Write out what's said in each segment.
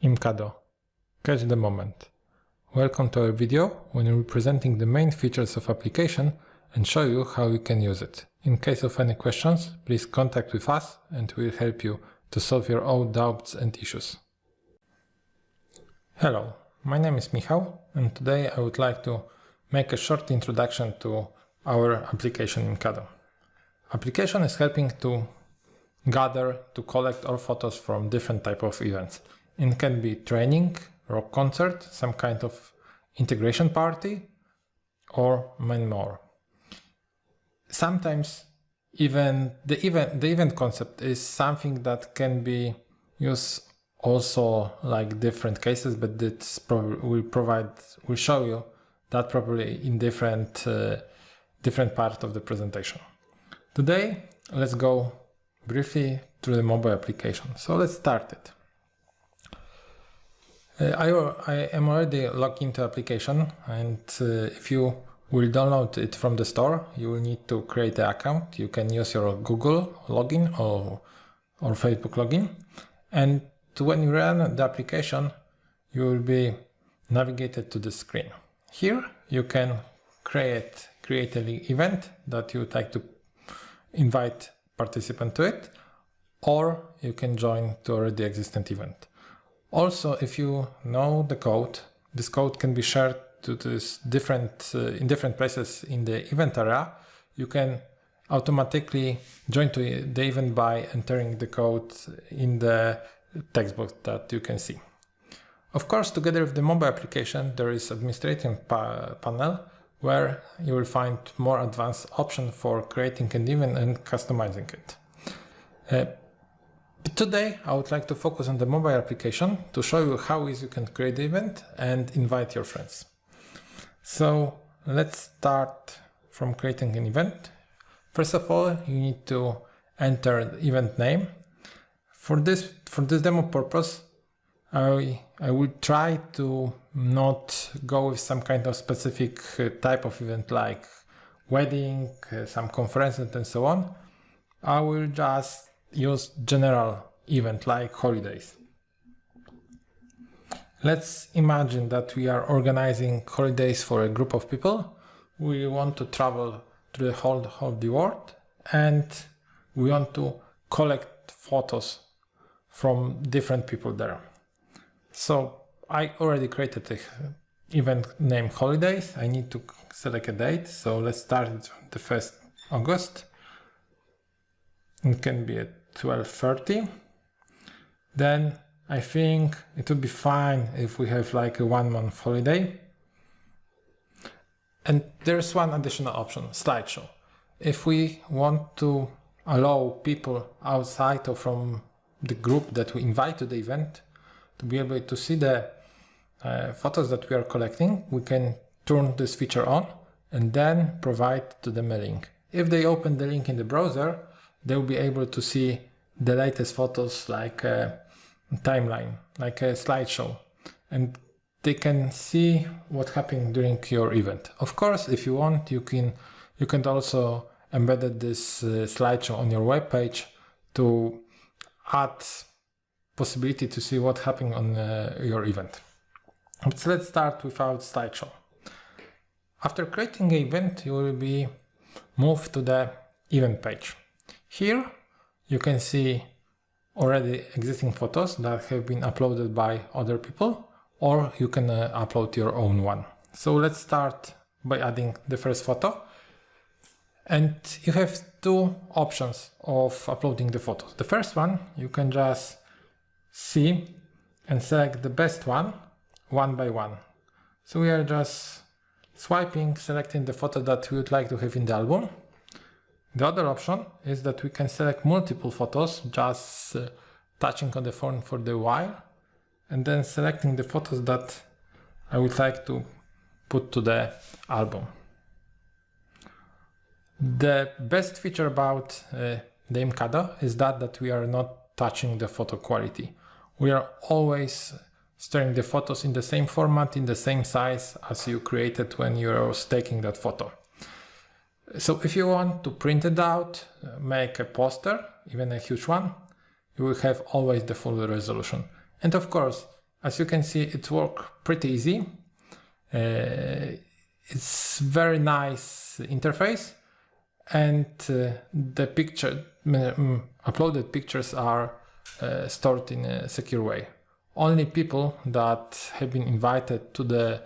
Imcado. Catch the moment. Welcome to our video when we'll be presenting the main features of application and show you how you can use it. In case of any questions, please contact with us and we'll help you to solve your own doubts and issues. Hello, my name is Michał and today I would like to make a short introduction to our application Imcado. Application is helping to gather, to collect all photos from different type of events. It can be training, rock concert, some kind of integration party, or many more. Sometimes even the event concept is something that can be used also like different cases, but it's probably will show you that probably in different part of the presentation. Today, let's go briefly through the mobile application. So let's start it. I am already logged into application, and if you will download it from the store, you will need to create an account. You can use your Google login or Facebook login, and when you run the application, you will be navigated to the screen. Here you can create an event that you would like to invite participant to it, or you can join to already existing event. Also, if you know the code, this code can be shared to this in different places in the event area. You can automatically join to the event by entering the code in the text box that you can see. Of course, together with the mobile application, there is administrative panel where you will find more advanced options for creating an event and customizing it. Today, I would like to focus on the mobile application to show you how easy you can create the event and invite your friends. So let's start from creating an event. First of all, you need to enter the event name. For this demo purpose, I will try to not go with some kind of specific type of event like wedding, some conferences and so on. I will just use general event like holidays. Let's imagine that we are organizing holidays for a group of people. We want to travel to the whole of the world and we want to collect photos from different people there. So I already created an event named holidays. I need to select a date. So let's start the 1st August. It can be at 12:30. Then I think it would be fine if we have like a 1 month holiday. And there's one additional option, slideshow. If we want to allow people outside or from the group that we invite to the event to be able to see the photos that we are collecting, we can turn this feature on and then provide to them a link. If they open the link in the browser, they will be able to see the latest photos like a timeline, like a slideshow, and they can see what happened during your event. Of course, if you want, you can also embed this slideshow on your web page to add possibility to see what happened on your event. But let's start without slideshow. After creating an event, you will be moved to the event page. Here you can see already existing photos that have been uploaded by other people, or you can upload your own one. So let's start by adding the first photo. And you have two options of uploading the photos. The first one, you can just see and select the best one by one. So we are just swiping, selecting the photo that we would like to have in the album. The other option is that we can select multiple photos, just touching on the phone for the while, and then selecting the photos that I would like to put to the album. The best feature about the Imcado is that we are not touching the photo quality. We are always storing the photos in the same format, in the same size as you created when you were taking that photo. So if you want to print it out, make a poster, even a huge one, you will have always the full resolution. And of course, As you can see, it works pretty easy. It's very nice interface, and the uploaded pictures are stored in a secure way. Only people that have been invited to the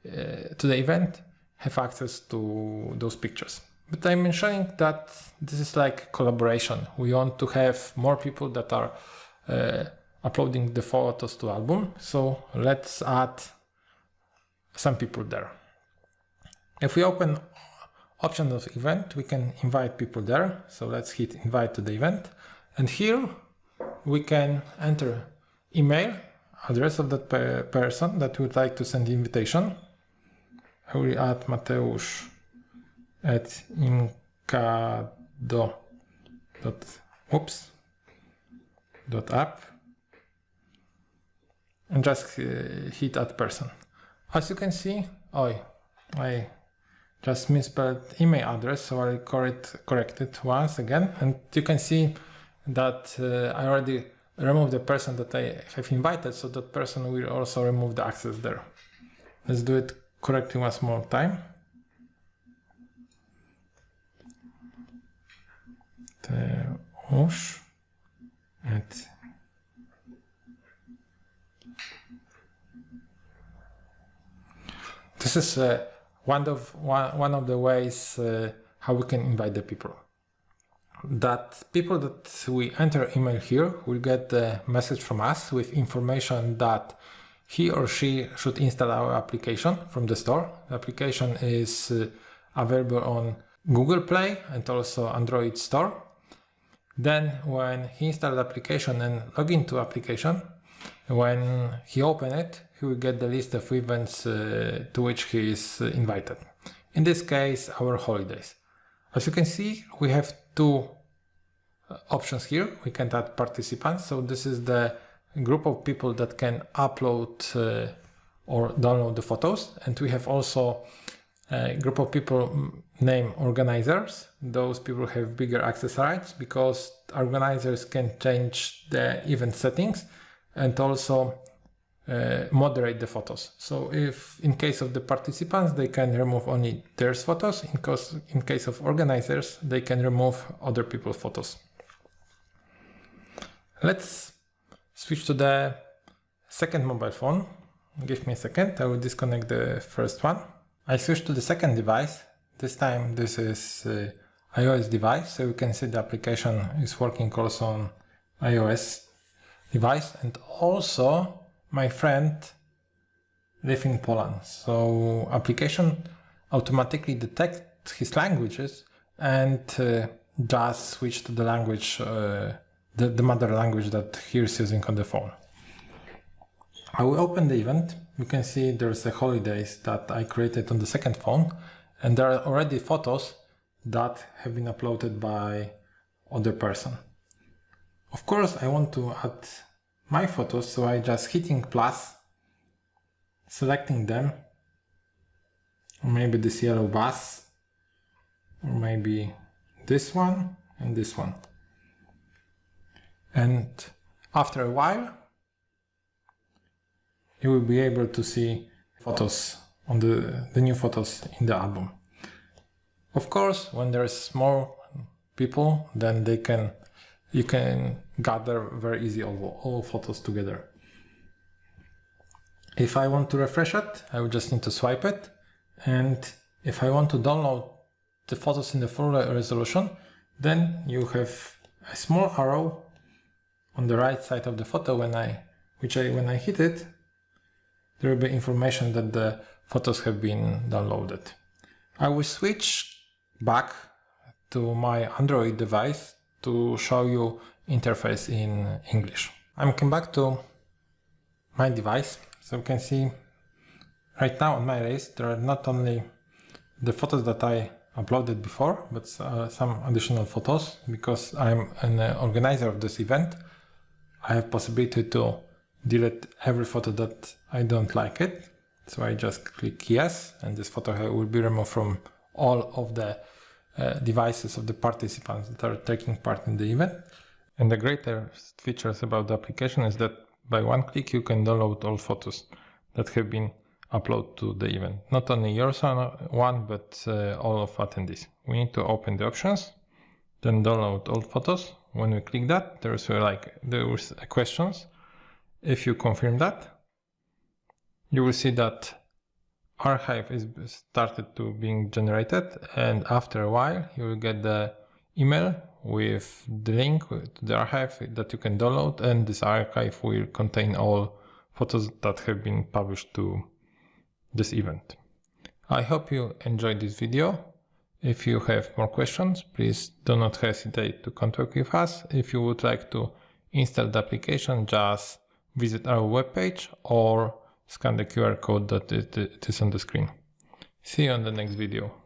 event have access to those pictures. But I'm mentioning that this is like collaboration. We want to have more people that are uploading the photos to album. So let's add some people there. If we open option of event, we can invite people there. So let's hit invite to the event. And here we can enter email address of that person that would like to send the invitation. I will add Mateusz at imcado.app and just hit add person. As you can see, I just misspelled email address, so I'll correct it once again, and you can see that I already removed the person that I have invited, so that person will also remove the access there. Let's do it correctly once more time. This is one of the ways how we can invite the people. That people that we enter email here will get a message from us with information that he or she should install our application from the store. The application is available on Google Play and also Android Store. Then when he installs the application and log into application, when he opens it, he will get the list of events to which he is invited. In this case, our holidays. As you can see, we have two options here. We can add participants. So this is the group of people that can upload or download the photos. And we have also a group of people named organizers. Those people have bigger access rights because organizers can change the event settings and also moderate the photos. So if in case of the participants, they can remove only their photos. In case of organizers, they can remove other people's photos. Let's switch to the second mobile phone. Give me a second, I will disconnect the first one. I switch to the second device. This time this is iOS device, so you can see the application is working also on iOS device, and also my friend lives in Poland, so application automatically detects his languages and just switch to the language, the mother language that he is using on the phone. I will open the event. You can see there's a holidays that I created on the second phone, and there are already photos that have been uploaded by other person. Of course, I want to add my photos, so I just hitting plus, selecting them, or maybe this yellow bus, or maybe this one and this one. And after a while, you will be able to see photos on the new photos in the album. Of course, when there's more people, then you can gather very easy all photos together. If I want to refresh it, I will just need to swipe it. And if I want to download the photos in the full resolution, then you have a small arrow on the right side of the photo. When I hit it, there will be information that the photos have been downloaded. I will switch back to my Android device to show you interface in English. I'm come back to my device, so you can see right now on my list there are not only the photos that I uploaded before, but some additional photos. Because I'm an organizer of this event, I have possibility to delete every photo that I don't like it. So I just click yes, and this photo will be removed from all of the devices of the participants that are taking part in the event. And the greatest features about the application is that by one click you can download all photos that have been uploaded to the event. Not only your one, but all of attendees. We need to open the options, then download all photos. When we click that, there was questions. If you confirm that, you will see that archive is started to being generated, and after a while you will get the email with the link to the archive that you can download, and this archive will contain all photos that have been published to this event. I hope you enjoyed this video. If you have more questions, please do not hesitate to contact with us. If you would like to install the application, just visit our webpage or scan the QR code that it is on the screen. See you on the next video.